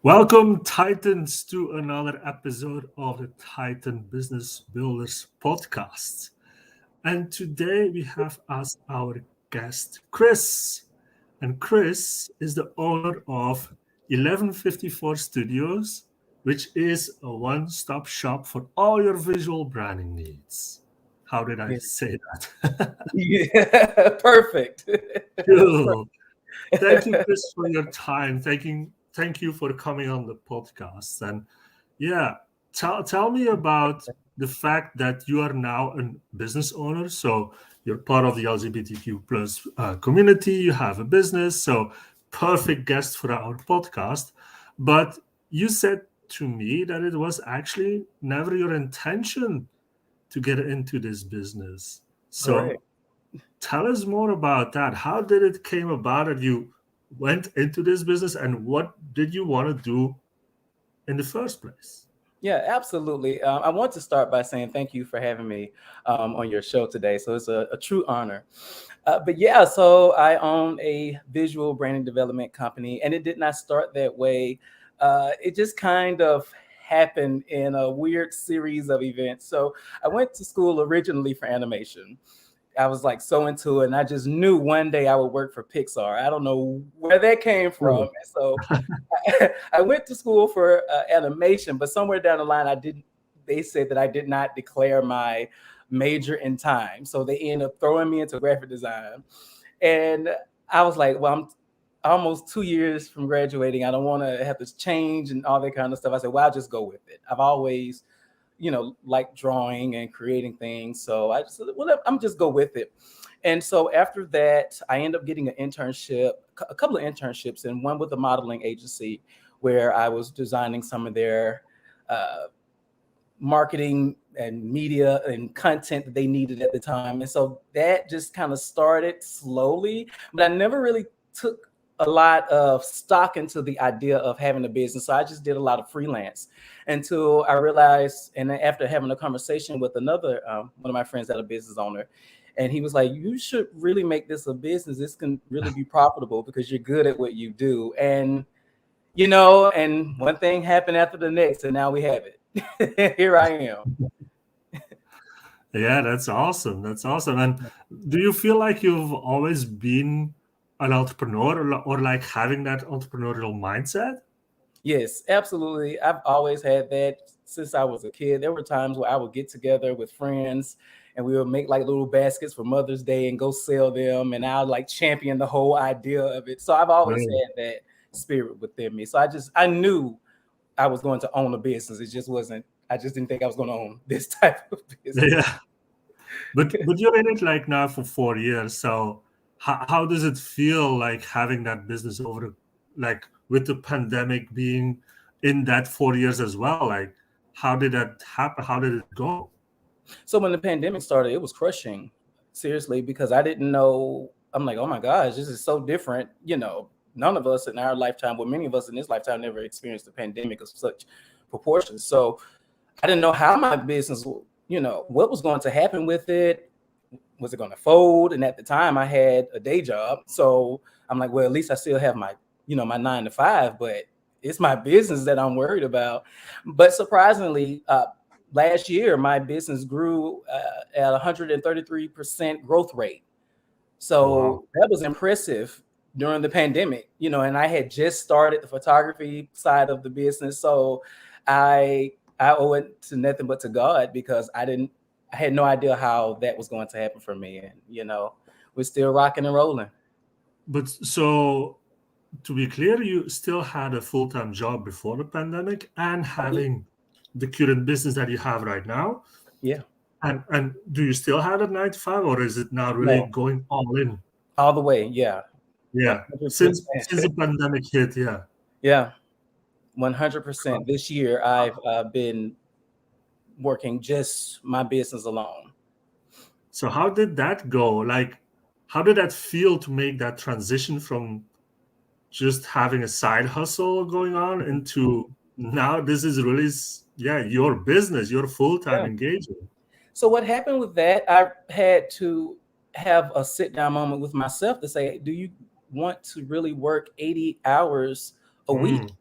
Welcome, Titans, to another episode of the Titan Business Builders podcast. And today we have as our guest Chris. And Chris is the owner of 1154 Studios, which is a one stop shop for all your visual branding needs. How did I Yeah. say that? Yeah, perfect. Cool. Thank you, Chris, for your time. Thank you for coming on the podcast. And yeah, tell me about the fact that you are now a business owner. So you're part of the LGBTQ plus community. You have a business. So perfect guest for our podcast. But you said to me that it was actually never your intention to get into this business. So Correct. tell us more about that. How did it came about that you went into this business, and what did you want to do in the first place? Yeah, absolutely. I want to start by saying thank you for having me on your show today. So it's a true honor. But yeah, so I own a visual branding development company, and it did not start that way. It just kind of happened in a weird series of events. So I went to school originally for animation. I was like so into it, and I just knew one day I would work for Pixar. I don't know where that came from. Oh, And so I went to school for animation, but somewhere down the line, I didn't. They said that I did not declare my major in time, so they ended up throwing me into graphic design. And I was like, "Well, I'm almost 2 years from graduating. I don't want to have to change and all that kind of stuff." I said, "Well, I'll just go with it." I've always like drawing and creating things. So I just said, well, I'm just go with it. And so after that, I ended up getting an internship, a couple of internships, and one with a modeling agency where I was designing some of their uh, marketing and media and content that they needed at the time. And so that just kind of started slowly, but I never really took a lot of stock into the idea of having a business. So I just did a lot of freelance until I realized, and then after having a conversation with another one of my friends that a business owner, and he was like, "You should really make this a business. This can really be profitable because you're good at what you do." And one thing happened after the next, and now we have it. Here I am. yeah, that's awesome. That's awesome. And do you feel like you've always been an entrepreneur, or like having that entrepreneurial mindset? Yes, absolutely. I've always had that since I was a kid. There were times where I would get together with friends and we would make like little baskets for Mother's Day and go sell them. And I would like champion the whole idea of it. So I've always Really? had that spirit within me. So I knew I was going to own a business. It just wasn't, I just didn't think I was going to own this type of business. Yeah. But you're in it like now for 4 years. So how does it feel like having that business over, like with the pandemic being in that 4 years as well? Like how did that happen? How did it go? So when the pandemic started, it was crushing, seriously, because I didn't know. I'm like, oh my gosh, this is so different. None of us in our lifetime, well, many of us in this lifetime never experienced a pandemic of such proportions. So I didn't know how my business, what was going to happen with it. Was it going to fold? And at the time, I had a day job. So I'm like, well, at least I still have my 9 to 5, but it's my business that I'm worried about. But surprisingly, last year, my business grew at 133% growth rate. Wow. So that was impressive during the pandemic, and I had just started the photography side of the business. So I owe it to nothing but to God because I had no idea how that was going to happen for me. And, we're still rocking and rolling. But so to be clear, you still had a full-time job before the pandemic and I did. having the current business that you have right now. Yeah. And do you still have that 9 to 5, or is it now really No, going all in? all the way. Yeah. Yeah. Since 100%. the pandemic hit, yeah. Yeah. 100%. This year, I've been working just my business alone. So how did that go? Like, how did that feel to make that transition from just having a side hustle going on into now this is really, yeah, your business, your full-time Yeah. engagement? So what happened with that? I had to have a sit down moment with myself to say, do you want to really work 80 hours a week? Mm,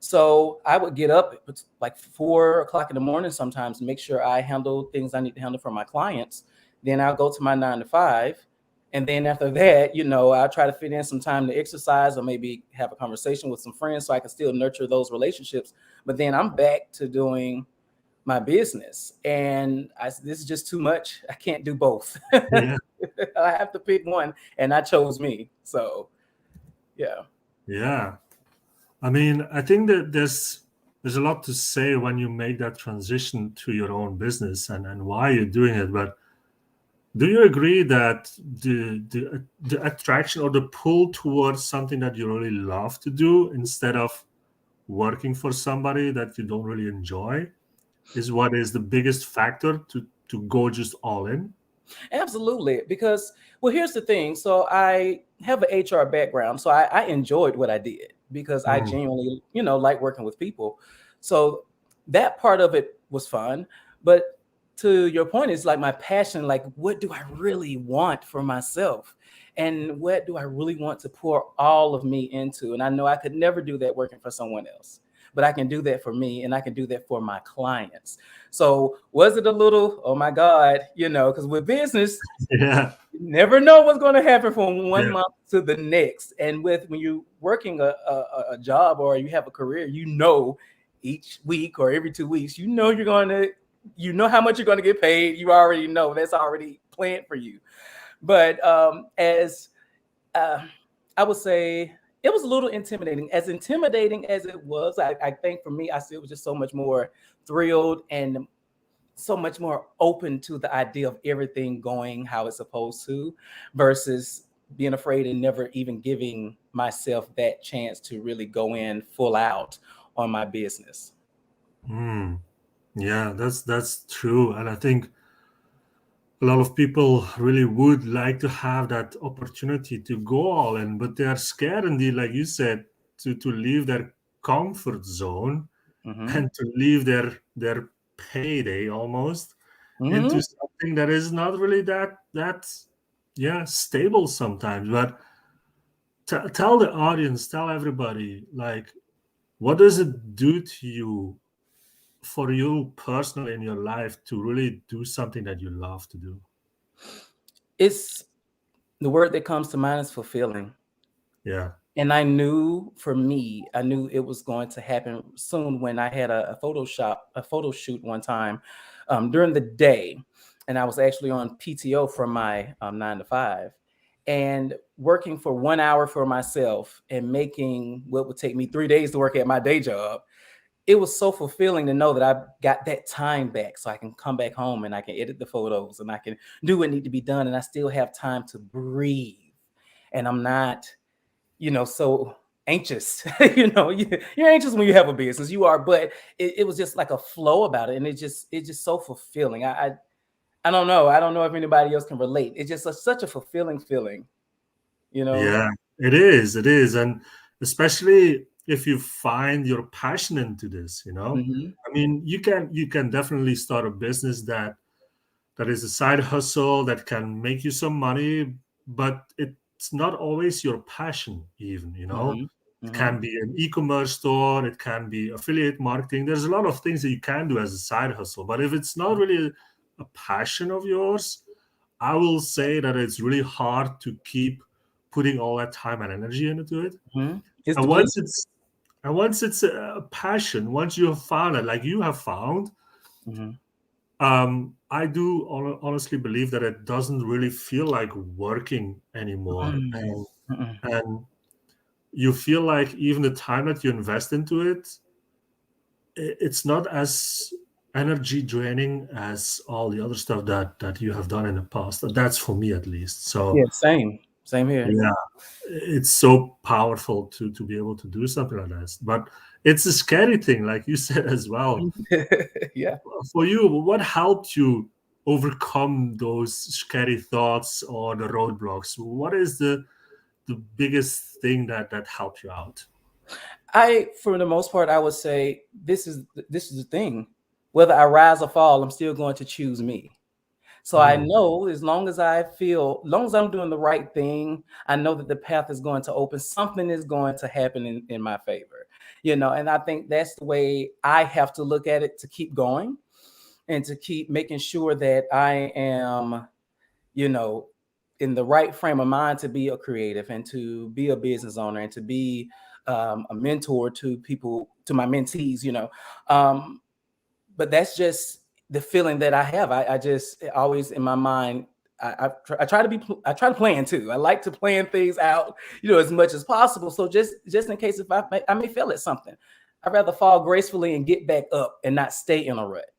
So I would get up at like 4 o'clock in the morning sometimes, make sure I handle things I need to handle for my clients. Then I'll go to my 9 to 5. And then after that, I'll try to fit in some time to exercise or maybe have a conversation with some friends so I can still nurture those relationships. But then I'm back to doing my business. And this is just too much. I can't do both. Yeah. I have to pick one, and I chose me. So, yeah. Yeah. I mean, I think that there's a lot to say when you make that transition to your own business and why you're doing it. But do you agree that the attraction or the pull towards something that you really love to do instead of working for somebody that you don't really enjoy is what is the biggest factor to go just all in? Absolutely. Because, well, here's the thing. So I have an HR background. So I enjoyed what I did because I Mm, genuinely, like working with people. So that part of it was fun. But to your point, it's like my passion, like, what do I really want for myself? And what do I really want to pour all of me into? And I know I could never do that working for someone else, but I can do that for me and I can do that for my clients. So was it a little, oh my God, because with business, yeah. you never know what's going to happen from one Yeah. month to the next. And when you're working a job or you have a career, each week or every 2 weeks, you know how much you're going to get paid. You already know that's already planned for you. But as I would say, it was a little intimidating. As intimidating as it was, I think for me, I still was just so much more thrilled and so much more open to the idea of everything going how it's supposed to versus being afraid and never even giving myself that chance to really go in full out on my business. Mm, yeah, that's true. And I think a lot of people really would like to have that opportunity to go all in, but they are scared indeed, like you said, to leave their comfort zone Mm-hmm. and to leave their payday almost into Mm-hmm. something that is not really that yeah stable sometimes. But tell the audience, tell everybody, like, what does it do to you, for you personally in your life, to really do something that you love to do? It's the word that comes to mind is fulfilling. Yeah. And I knew for me, I knew it was going to happen soon when I had a photo shoot one time during the day. And I was actually on PTO from my 9 to 5 and working for 1 hour for myself and making what would take me 3 days to work at my day job. It was so fulfilling to know that I got that time back so I can come back home and I can edit the photos and I can do what need to be done. And I still have time to breathe. And I'm not so anxious. You're anxious when you have a business. You are, but it was just like a flow about it, and it's just so fulfilling. I don't know. I don't know if anybody else can relate. It's just such a fulfilling feeling. You know. Yeah, it is. It is. And especially if you find your passion into this, Hmm. I mean, you can definitely start a business that is a side hustle that can make you some money, but it's not always your passion even. Hmm. It Hmm. can be an e-commerce store, it can be affiliate marketing. There's a lot of things that you can do as a side hustle, but if it's not really a passion of yours, I will say that it's really hard to keep putting all that time and energy into it. Hmm. It's And depleting. once it's a passion, once you have found it, like you have found, Hmm. I do honestly believe that it doesn't really feel like working anymore, Mm. and Mm-mm. and you feel like even the time that you invest into it, it's not as energy draining as all the other stuff that you have done in the past. That's for me at least. So Yeah, same here. yeah, it's so powerful to be able to do something like this, but it's a scary thing, like you said as well. Yeah. For you, what helped you overcome those scary thoughts or the roadblocks? What is the biggest thing that helped you out? For the most part, I would say this is the thing. Whether I rise or fall, I'm still going to choose me. So I Mm, know as long as as long as I'm doing the right thing, I know that the path is going to open. Something is going to happen in my favor. And I think that's the way I have to look at it to keep going and to keep making sure that I am, in the right frame of mind to be a creative and to be a business owner and to be a mentor to people, to my mentees. Um, but that's just the feeling that I have. I just always in my mind, I try to I try to plan too. I like to plan things out, as much as possible. So just in case if I may fail at something, I'd rather fall gracefully and get back up and not stay in a rut.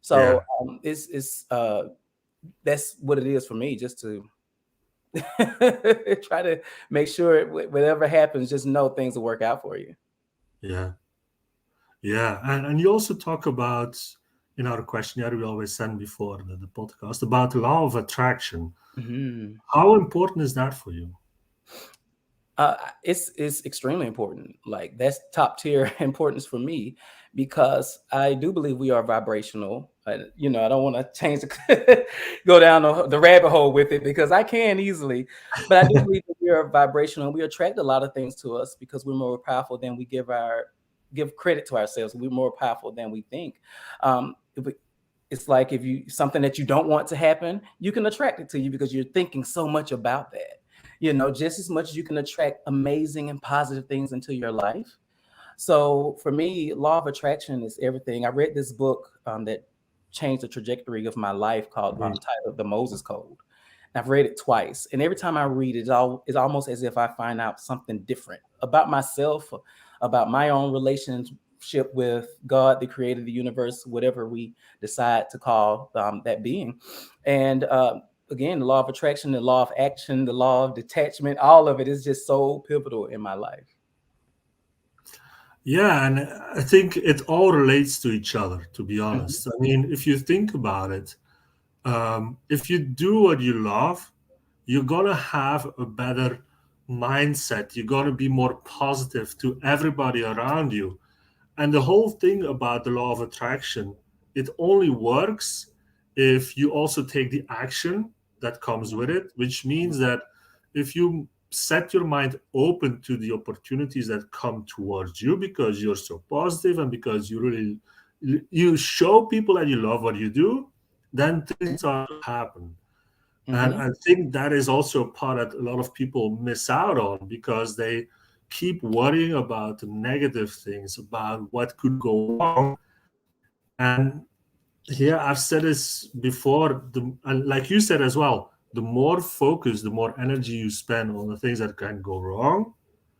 So it's that's what it is for me, just to try to make sure whatever happens, just know things will work out for you. Yeah. Yeah. And you also talk about in our questionnaire we always send before the podcast about the law of attraction. Mm-hmm. How important is that for you? It's extremely important. Like that's top tier importance for me, because I do believe we are vibrational. I don't want to change go down the rabbit hole with it, because I can easily, but I do believe that we are vibrational. We attract a lot of things to us because we're more powerful than we give credit to ourselves. We're more powerful than we think. It's like if you something that you don't want to happen, you can attract it to you because you're thinking so much about that. Just as much as you can attract amazing and positive things into your life. So for me, law of attraction is everything. I read this book that changed the trajectory of my life called titled The Moses Code. I've read it twice, and every time I read it, it's almost as if I find out something different about myself, about my own relationship with God, the creator of the universe, whatever we decide to call that being. And again, the law of attraction, the law of action, the law of detachment, all of it is just so pivotal in my life. Yeah, and I think it all relates to each other, to be Mhm. honest. I mean, if you think about it, if you do what you love, you're gonna have a better mindset. You're gonna be more positive to everybody around you. And the whole thing about the law of attraction, it only works if you also take the action that comes with it, which means that if you set your mind open to the opportunities that come towards you because you're so positive and because you show people that you love what you do, then things start to happen. And Mhm. I think that is also a part that a lot of people miss out on because they keep worrying about the negative things, about what could go wrong. And yeah, I've said this before, and like you said as well, the more focus, the more energy you spend on the things that can go wrong,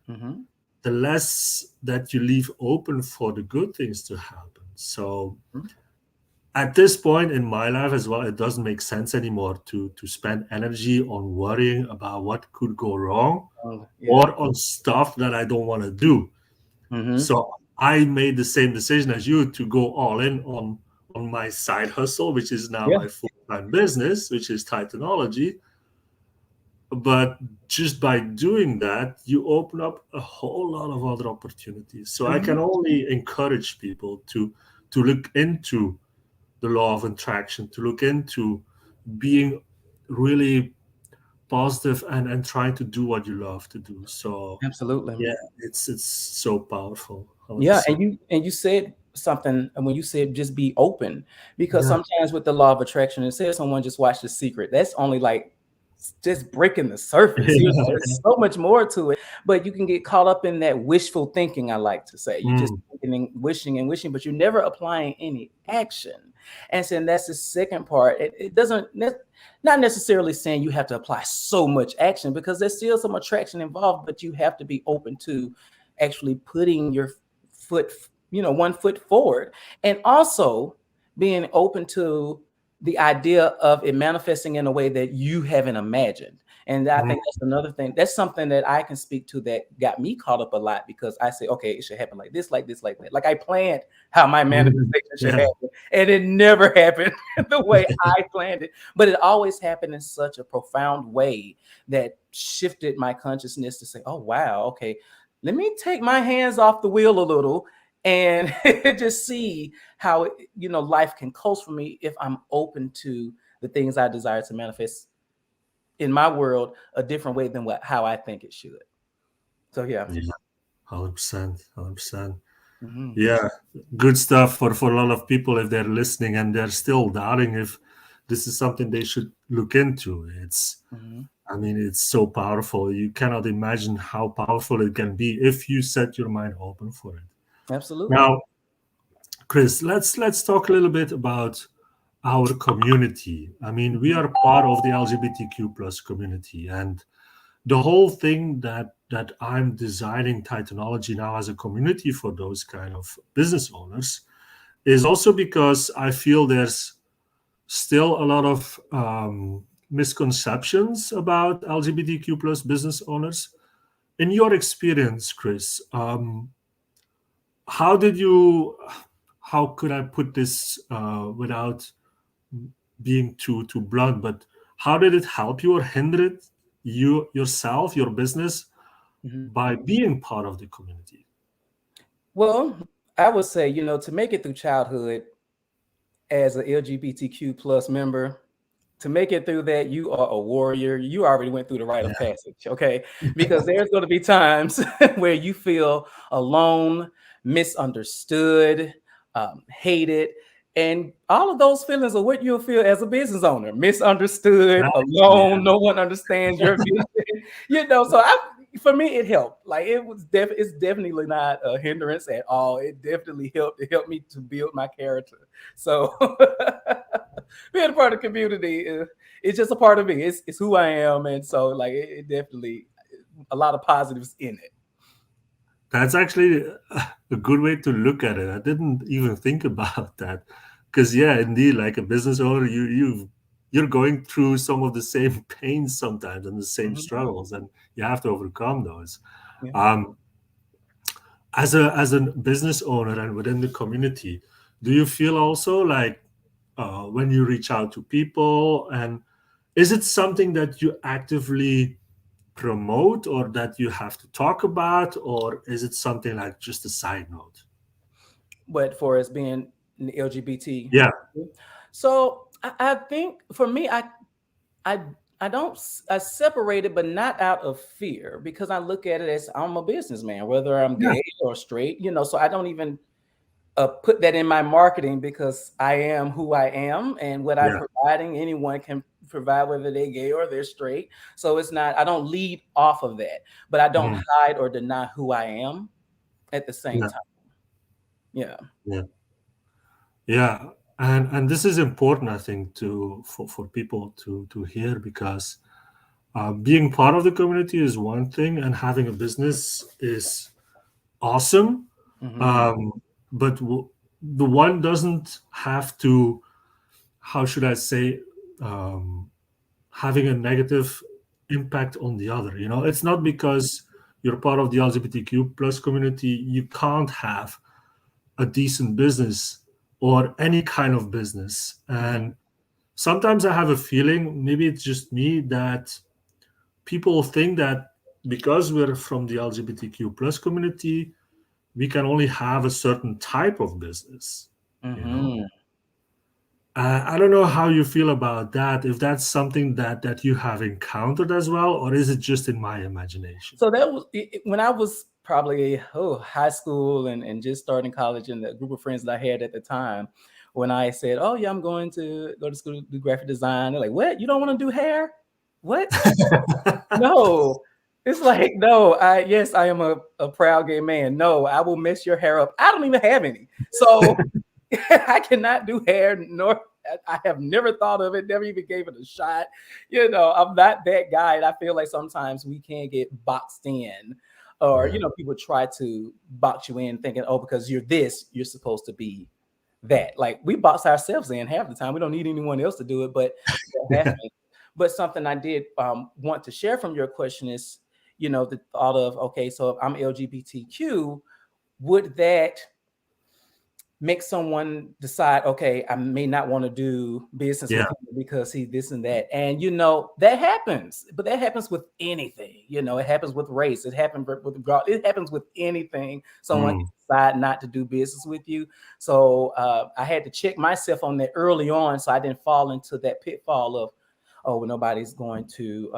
Mhm. the less that you leave open for the good things to happen. So Mhm. at this point in my life as well, it doesn't make sense anymore to spend energy on worrying about what could go wrong Yeah. or on stuff that I don't want to do. Mhm. So I made the same decision as you to go all in on my side hustle, which is now Yeah. my full-time business, which is Titanology. But just by doing that, you open up a whole lot of other opportunities. So I Mhm. can only encourage people to look into the law of attraction, to look into being really positive and trying to do what you love to do. So Absolutely. yeah, it's so powerful, Yeah, 100%. and you said something, and when you said just be open, because Yeah. sometimes with the law of attraction, it says someone just watch The Secret. That's only like just breaking the surface. There's so much more to it, but you can get caught up in that wishful thinking. I like to say you just Mm, thinking and wishing, but you're never applying any action. And so that's the second part. It doesn't not necessarily saying you have to apply so much action, because there's still some attraction involved, but you have to be open to actually putting your foot, one foot forward, and also being open to the idea of it manifesting in a way that you haven't imagined. And I mm, think that's another thing. That's something that I can speak to that got me caught up a lot, because I say, okay, it should happen like this, like this, like that. Like I planned how my mm. manifestation should Yeah. happen, and it never happened the way I planned it. But it always happened in such a profound way that shifted my consciousness to say, oh, wow, okay, let me take my hands off the wheel a little and just see how life can coast for me if I'm open to the things I desire to manifest in my world a different way than how I think it should. So yeah. Yeah. 100%, 100%. Mm-hmm. Yeah, good stuff for a lot of people if they're listening and they're still doubting if this is something they should look into. Mm-hmm. I mean, it's so powerful. You cannot imagine how powerful it can be if you set your mind open for it. Absolutely. Now, Chris, let's talk a little bit about our community. I mean, we are part of the LGBTQ plus community, and the whole thing that I'm designing Titanology now as a community for those kind of business owners is also because I feel there's still a lot of misconceptions about LGBTQ plus business owners. In your experience, Chris, how did you? How could I put this without being too blunt? But how did it help you or hinder it you yourself, your business, Mm-hmm. by being part of the community? Well, I would say, to make it through childhood as an LGBTQ plus member, to make it through that, you are a warrior. You already went through the rite of Yeah, passage, okay? Because there's going to be times where you feel alone, misunderstood, hated. And all of those feelings are what you'll feel as a business owner: misunderstood, exactly. alone, no one understands your vision. So for me, it helped. Like, it's definitely not a hindrance at all. It definitely helped. It helped me to build my character. So being a part of the community is just a part of me. It's who I am, and so like it definitely a lot of positives in it. That's actually a good way to look at it. I didn't even think about that. Because yeah, indeed, like a business owner, you're going through some of the same pains sometimes and the same Mhm. struggles, and you have to overcome those. Yeah. Um, as a business owner and within the community, do you feel also like when you reach out to people, and is it something that you actively promote or that you have to talk about, or is it something like just a side note? But for us being LGBT, Yeah, so I think for me, I I don't I separate it, but not out of fear, because I look at it as I'm a businessman, whether I'm yeah, gay or straight. So I don't even put that in my marketing, because I am who I am, and what I'm yeah. providing, anyone can provide, whether they're gay or they're straight. So it's not, I don't lead off of that, but I don't Mm, hide or deny who I am at the same yeah, time. Yeah. yeah, yeah. And this is important, I think, for people to hear, because being part of the community is one thing, and having a business is awesome. Hmm. Um, but the one doesn't have to, how should I say, um, having a negative impact on the other. It's not because you're part of the LGBTQ plus community you can't have a decent business or any kind of business. Hmm. And sometimes I have a feeling, maybe it's just me, that people think that because we're from the LGBTQ plus community, we can only have a certain type of business. You know, Hmm. I don't know how you feel about that. If that's something that you have encountered as well, or is it just in my imagination? So that was when I was probably high school, and just starting college, and the group of friends that I had at the time. When I said, "Oh yeah, I'm going to go to school to do graphic design," they're like, "What? You don't want to do hair? What? No." It's like, no, yes, I am a proud gay man. No, I will mess your hair up. I don't even have any. So I cannot do hair, nor I have never thought of it, never even gave it a shot. I'm not that guy. And I feel like sometimes we can get boxed in, or, Yeah, people try to box you in thinking, oh, because you're this, you're supposed to be that. Like, we box ourselves in half the time. We don't need anyone else to do it, but that happens. But something I did want to share from your question is, the thought of, okay, so if I'm LGBTQ, would that make someone decide, okay, I may not want to do business yeah, with him because he this and that? And that happens, but that happens with anything. It happens with race. It happens with God. It happens with anything. Someone can mm, decide not to do business with you. So I had to check myself on that early on, so I didn't fall into that pitfall of, oh, well, nobody's going to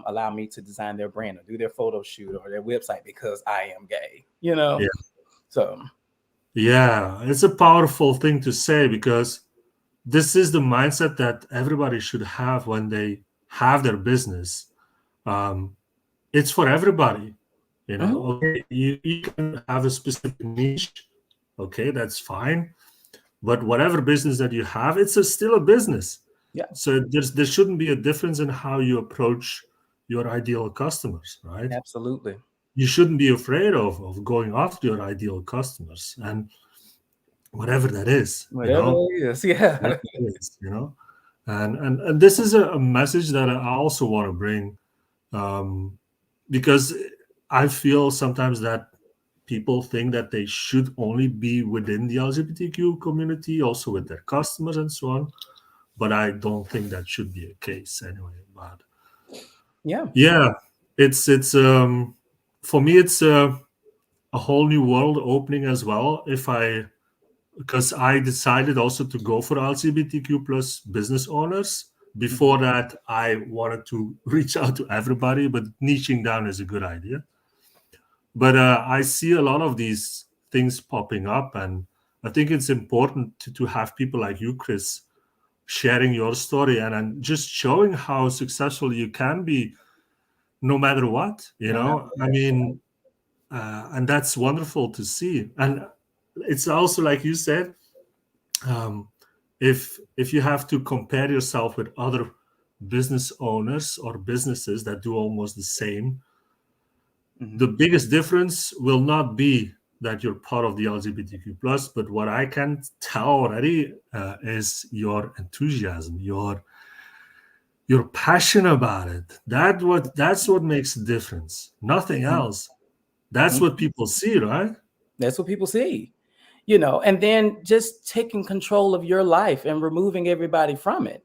allow me to design their brand or do their photo shoot or their website because I am gay, you know? Yeah. So, Yeah, it's a powerful thing to say because this is the mindset that everybody should have when they have their business. Um, it's for everybody. mhm, Okay, you can have a specific niche. Okay, that's fine. But whatever business that you have, still a business. yeah, So there shouldn't be a difference in how you approach your ideal customers, right? absolutely. You shouldn't be afraid of going after your ideal customers and whatever that is, Whatever it is. whatever Yeah. it is, and this is a message that I also want to bring, um, because I feel sometimes that people think that they should only be within the LGBTQ community, also with their customers and so on. But I don't think that should be a case anyway. But Yeah. yeah, it's for me it's a whole new world opening as well. If I Because I decided also to go for LGBTQ plus business owners. Mhm. Before that, I wanted to reach out to everybody, but niching down is a good idea. But I see a lot of these things popping up, and I think it's important to have people like you, Chris, sharing your story and just showing how successful you can be no matter what. No matter I what. mean, and that's wonderful to see. And it's also like you said, um, if you have to compare yourself with other business owners or businesses that do almost the same, Mhm. the biggest difference will not be that you're part of the LGBTQ plus, but what I can tell already is your enthusiasm, your passion about it. That's what makes a difference. Nothing Mhm. else. That's what Mhm. people see, right? That's what people see, you know, and then just taking control of your life and removing everybody from it.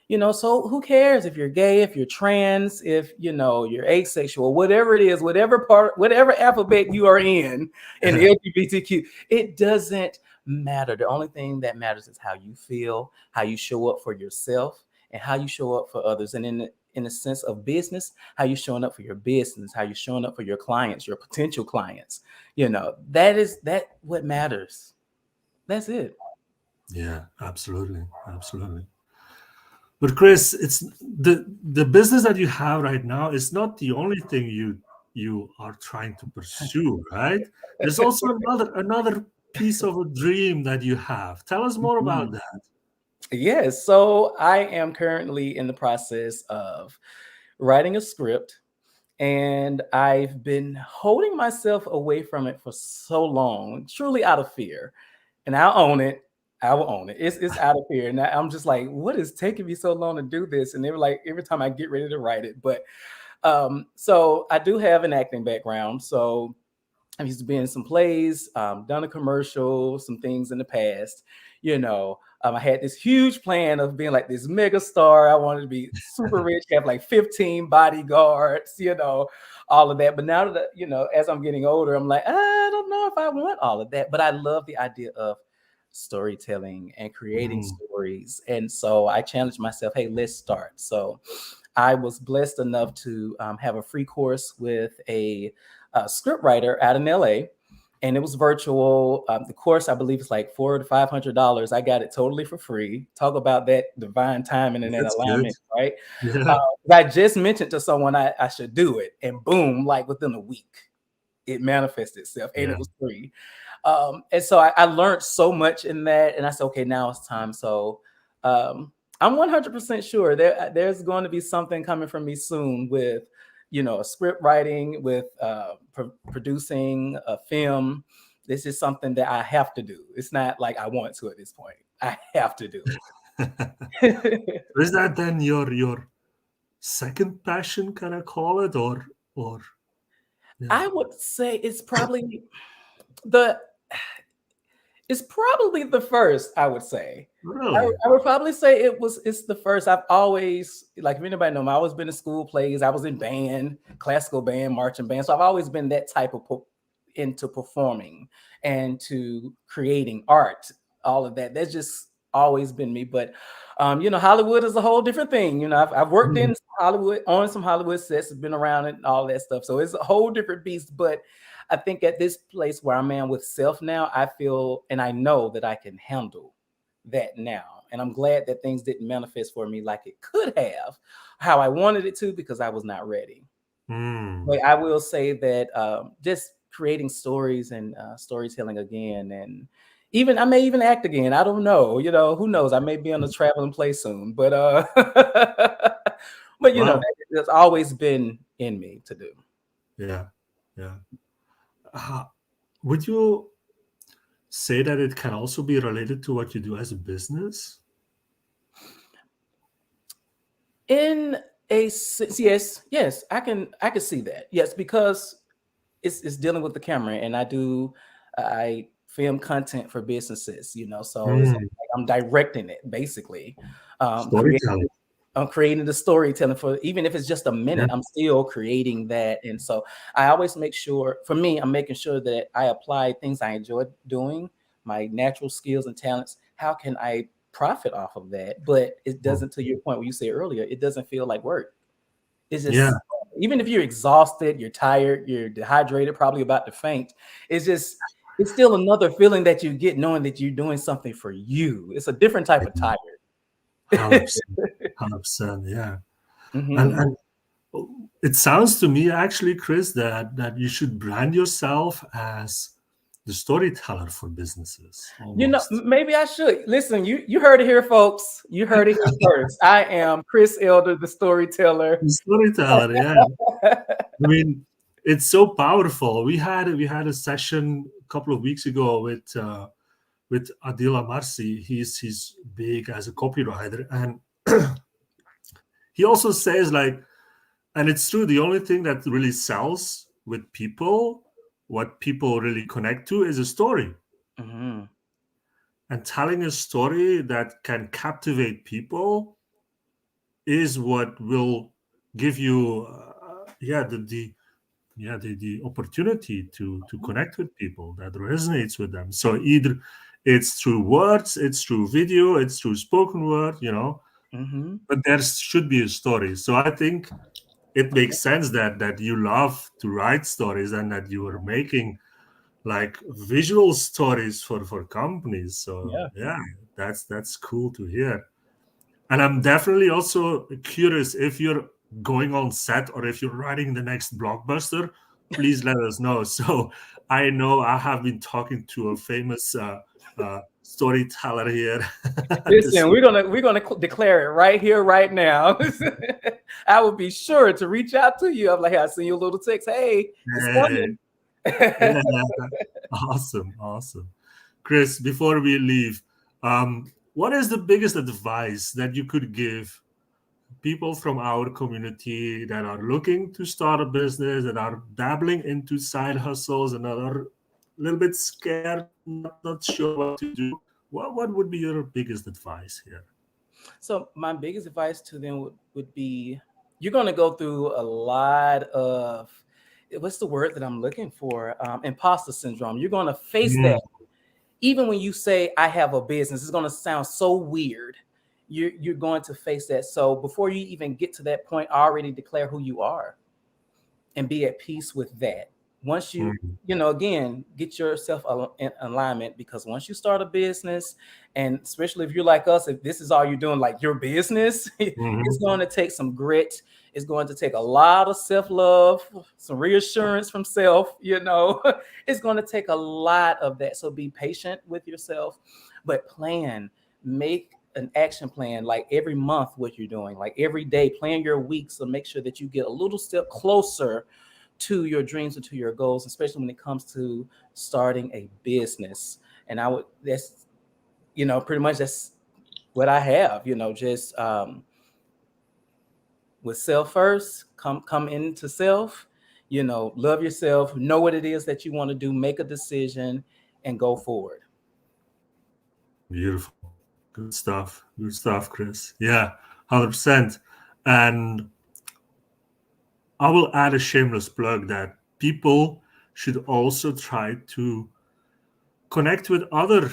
You know, so who cares if you're gay, if you're trans, if you know you're asexual, whatever it is, whatever part, whatever alphabet you are in the LGBTQ, it doesn't matter. The only thing that matters is how you feel, how you show up for yourself, and how you show up for others. And in the sense of business, how you showing up for your business, how you showing up for your clients, your potential clients. You know, that what matters. That's it. Yeah, absolutely, absolutely. But Chris, it's the business that you have right now is not the only thing you are trying to pursue, right? There's also another piece of a dream that you have. Tell us more about Mhm. that. Yes. So I am currently in the process of writing a script, and I've been holding myself away from it for so long, truly out of fear. And I'll own it. I will own it. It's out of fear. And I'm just like, what is taking me so long to do this? And they were like, every time I get ready to write it. But so I do have an acting background. So I used to be in some plays, done a commercial, some things in the past. You know, I had this huge plan of being like this mega star. I wanted to be super rich, have like 15 bodyguards, you know, all of that. But now that, you know, as I'm getting older, I'm like, I don't know if I want all of that. But I love the idea of storytelling and creating Mm, stories. And so I challenged myself, hey, let's start. So I was blessed enough to have a free course with a script writer out in LA, and it was virtual. The course, I believe, is like $400 to $500. I got it totally for free. Talk about that divine timing and that that's good. alignment, right? Uh, Yeah, I just mentioned to someone I should do it, and boom, like within a week, it manifested itself, and it yeah. was free. And so I learned so much in that, and I said, okay, now it's time. So I'm 100% sure there's going to be something coming from me soon with, you know, script writing, with producing a film. This is something that I have to do. It's not like I want to at this point. I have to do it. Is that then your second passion? Can I call it, or yeah? I would say the the first, I would say. Really? I would probably say it's the first. I've always, like, if anybody know me, I've always been in school plays. I was in band, classical band, marching band. So I've always been that type of into performing and to creating art, all of that. That's just always been me. But Hollywood is a whole different thing. I've worked in Hollywood, on some Hollywood sets, been around it and all that stuff. So it's a whole different beast. But I think at this place where I'm at with self now, I feel and I know that I can handle that now. And I'm glad that things didn't manifest for me like it could have, how I wanted it to, because I was not ready. But I will say that just creating stories and storytelling again, and I may even act again. I don't know. Who knows? I may be on a traveling play soon. But Wow. that's always been in me to do. Yeah. Yeah. Would you say that it can also be related to what you do as a business? In a sense, yes, I can see that. Yes, because it's dealing with the camera, and I film content for businesses, so it's like I'm directing it basically. Storytelling. I'm creating the storytelling for, even if it's just a Yeah. minute, I'm still creating that. And so I always make sure, for me, I'm making sure that I apply things I enjoy doing, my natural skills and talents. How can I profit off of that? But it doesn't, to your point where you said earlier, it doesn't feel like work. It's Yeah. just, even if you're exhausted, you're tired, you're dehydrated, probably about to faint, it's still another feeling that you get knowing that you're doing something for you. It's a different type of tired. 100%. 100%. Yeah. Mhm. And it sounds to me actually, Chris, that you should brand yourself as the storyteller for businesses almost. Maybe I should. Listen, you heard it here, folks. You heard it here first. I am Chris Elder, the storyteller. The storyteller, yeah. I mean, it's so powerful. We had a session a couple of weeks ago with Adila Marsi. He's big as a copywriter, and he also says, like, and it's true, the only thing that really sells with people, what people really connect to, is a story. Mhm. And telling a story that can captivate people is what will give you the opportunity to connect with people that resonates with them. So either it's through words, it's through video, it's through spoken word, Mhm. but there should be a story. So I think it makes sense that you love to write stories and that you are making like visual stories for companies. So Yeah. yeah, that's cool to hear. And I'm definitely also curious, if you're going on set or if you're writing the next blockbuster, please let us know. So I know I have been talking to a famous storyteller here. This, Listen, we're gonna declare it right here, right now. I will be sure to reach out to you. I'm like, hey, I send you a little text. Hey, it's hey, coming. yeah, awesome. Chris, before we leave, what is the biggest advice that you could give people from our community that are looking to start a business, that are dabbling into side hustles and are a little bit scared, not sure what to do? What would be your biggest advice here? So my biggest advice to them would be, you're going to go through a lot of, what's the word that I'm looking for? Imposter syndrome. You're going to face Mm, that. Even when you say I have a business, it's going to sound so weird. You're going to face that. So before you even get to that point, already declare who you are and be at peace with that. Once mm, again, get yourself in alignment, because once you start a business, and especially if you're like us, if this is all you're doing, like your business, it's mhm. going to take some grit. It's going to take a lot of self-love, some reassurance from self, it's going to take a lot of that. So be patient with yourself, but make an action plan, like every month what you're doing, like every day, plan your week. So make sure that you get a little step closer to your dreams and to your goals, especially when it comes to starting a business. And pretty much that's what I have, just with self first, come into self, love yourself, know what it is that you want to do, make a decision and go forward. Beautiful. Good stuff. Good stuff, Chris. Yeah, 100%. And I will add a shameless plug that people should also try to connect with other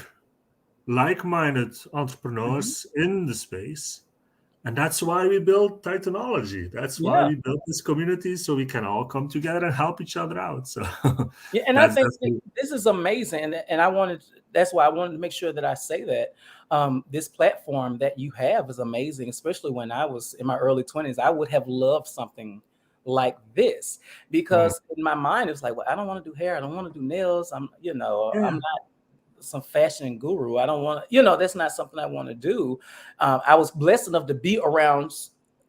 like-minded entrepreneurs in the space. And that's why we built Titanology. That's why Yeah. we built this community, so we can all come together and help each other out. So Yeah, and I that's think this is amazing, and I wanted, that's why I wanted to make sure that I say that this platform that you have is amazing. Especially when I was in my early 20s, I would have loved something like this, because in my mind it's like, well, I don't want to do hair, I don't want to do nails. I'm yeah. not some fashion guru. I don't want to, that's not something I want to do. I was blessed enough to be around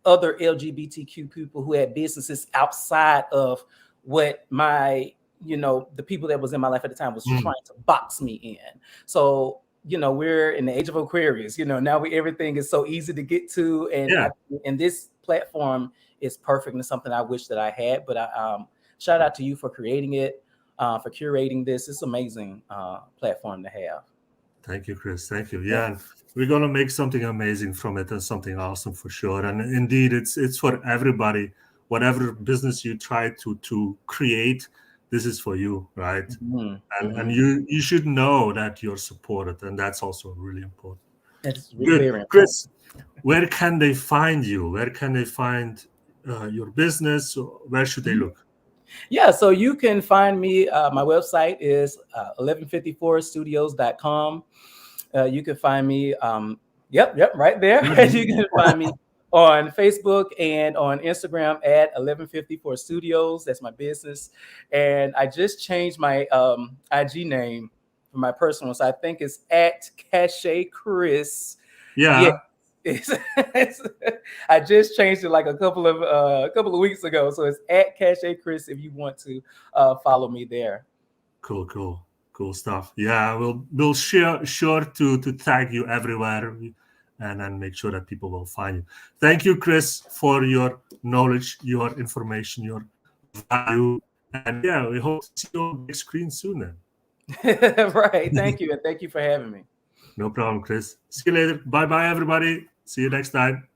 other LGBTQ people who had businesses outside of what my, the people that was in my life at the time was trying to box me in. So, we're in the age of Aquarius, now everything is so easy to get to. And Yeah. and this platform is perfect and something I wish that I had. But I shout out to you for creating it, for curating this. It's amazing platform to have. Thank you, Chris. Thank you. Yeah, and we're gonna make something amazing from it and something awesome for sure. And indeed, it's for everybody. Whatever business you try to create, this is for you, right? And you should know that you're supported, and that's also really important. That's Good, very important. Chris. Where can they find you? Where can they find your business? Where should they look? Yeah, so you can find me. My website is 1154studios.com. You can find me. Right there. You can find me on Facebook and on Instagram at 1154 Studios. That's my business. And I just changed my IG name for my personal. So I think it's at Cache Chris. Yeah. I just changed it like a couple of weeks ago. So it's at Cache Chris if you want to follow me there. Cool stuff. Yeah, we'll sure to tag you everywhere and then make sure that people will find you. Thank you, Chris, for your knowledge, your information, your value. And yeah, we hope to see you on the big screen soon then. Right. Thank you. And thank you for having me. No problem, Chris. See you later. Bye-bye, everybody. See you next time.